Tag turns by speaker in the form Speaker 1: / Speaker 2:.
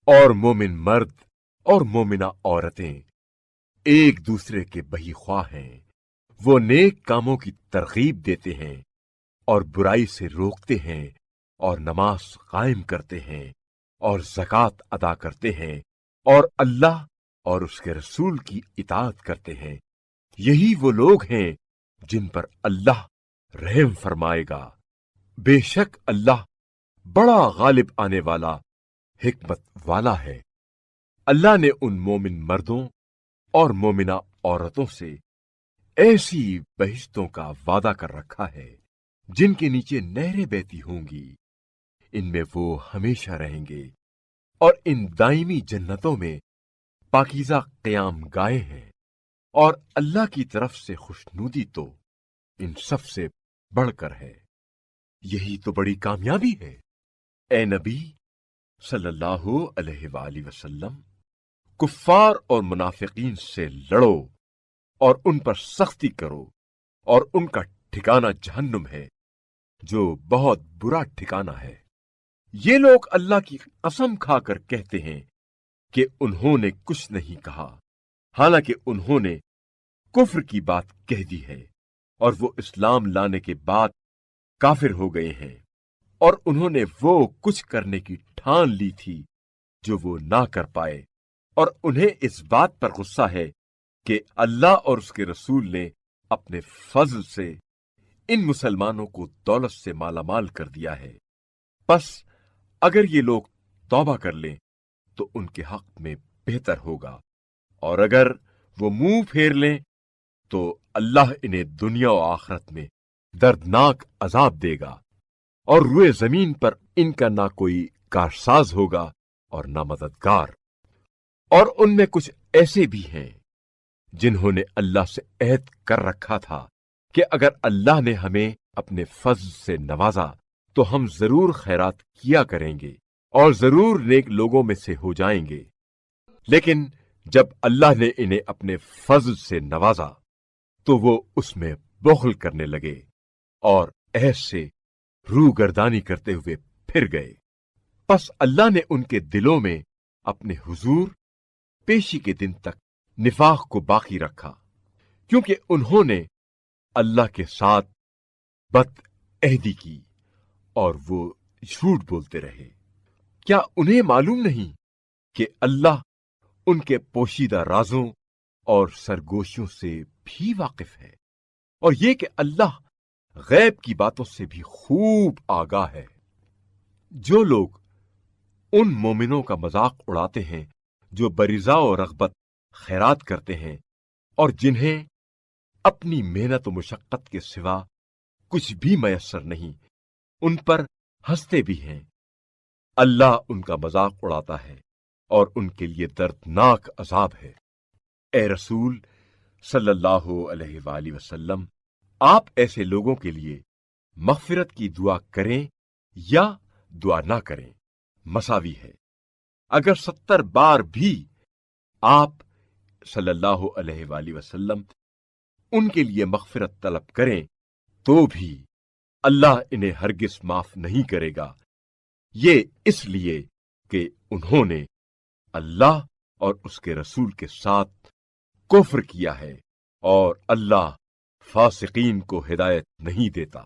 Speaker 1: اور مومن مرد اور مومنہ عورتیں ایک دوسرے کے بہی خواہ ہیں، وہ نیک کاموں کی ترغیب دیتے ہیں اور برائی سے روکتے ہیں اور نماز قائم کرتے ہیں اور زکوٰۃ ادا کرتے ہیں اور اللہ اور اس کے رسول کی اطاعت کرتے ہیں۔ یہی وہ لوگ ہیں جن پر اللہ رحم فرمائے گا۔ بے شک اللہ بڑا غالب آنے والا، حکمت والا ہے۔ اللہ نے ان مومن مردوں اور مومنہ عورتوں سے ایسی بہشتوں کا وعدہ کر رکھا ہے جن کے نیچے نہریں بہتی ہوں گی، ان میں وہ ہمیشہ رہیں گے، اور ان دائمی جنتوں میں پاکیزہ قیام گاہیں ہیں، اور اللہ کی طرف سے خوشنودی تو ان سب سے بڑھ کر ہے۔ یہی تو بڑی کامیابی ہے۔ اے نبی صلی اللہ علیہ وآلہ وسلم، کفار اور منافقین سے لڑو اور ان پر سختی کرو، اور ان کا ٹھکانہ جہنم ہے جو بہت برا ٹھکانہ ہے۔ یہ لوگ اللہ کی قسم کھا کر کہتے ہیں کہ انہوں نے کچھ نہیں کہا، حالانکہ انہوں نے کفر کی بات کہہ دی ہے اور وہ اسلام لانے کے بعد کافر ہو گئے ہیں، اور انہوں نے وہ کچھ کرنے کی ٹھان لی تھی جو وہ نہ کر پائے، اور انہیں اس بات پر غصہ ہے کہ اللہ اور اس کے رسول نے اپنے فضل سے ان مسلمانوں کو دولت سے مالا مال کر دیا ہے۔ پس اگر یہ لوگ توبہ کر لیں تو ان کے حق میں بہتر ہوگا، اور اگر وہ منہ پھیر لیں تو اللہ انہیں دنیا و آخرت میں دردناک عذاب دے گا، اور روئے زمین پر ان کا نہ کوئی کارساز ہوگا اور نہ مددگار۔ اور ان میں کچھ ایسے بھی ہیں جنہوں نے اللہ سے عہد کر رکھا تھا کہ اگر اللہ نے ہمیں اپنے فضل سے نوازا تو ہم ضرور خیرات کیا کریں گے اور ضرور نیک لوگوں میں سے ہو جائیں گے، لیکن جب اللہ نے انہیں اپنے فضل سے نوازا تو وہ اس میں بخل کرنے لگے اور عہد سے روح گردانی کرتے ہوئے پھر گئے۔ پس اللہ نے ان کے دلوں میں اپنے حضور پیشی کے دن تک نفاق کو باقی رکھا، کیونکہ انہوں نے اللہ کے ساتھ بد عہدی کی اور وہ جھوٹ بولتے رہے۔ کیا انہیں معلوم نہیں کہ اللہ ان کے پوشیدہ رازوں اور سرگوشیوں سے بھی واقف ہے، اور یہ کہ اللہ غیب کی باتوں سے بھی خوب آگاہ ہے؟ جو لوگ ان مومنوں کا مذاق اڑاتے ہیں جو برضا و رغبت خیرات کرتے ہیں اور جنہیں اپنی محنت و مشقت کے سوا کچھ بھی میسر نہیں، ان پر ہنستے بھی ہیں، اللہ ان کا مذاق اڑاتا ہے اور ان کے لیے دردناک عذاب ہے۔ اے رسول صلی اللہ علیہ وآلہ وسلم، آپ ایسے لوگوں کے لیے مغفرت کی دعا کریں یا دعا نہ کریں، مساوی ہے۔ اگر 70 بار بھی آپ صلی اللہ علیہ وآلہ وسلم ان کے لیے مغفرت طلب کریں تو بھی اللہ انہیں ہرگز معاف نہیں کرے گا، یہ اس لیے کہ انہوں نے اللہ اور اس کے رسول کے ساتھ کفر کیا ہے، اور اللہ فاسقین کو ہدایت نہیں دیتا۔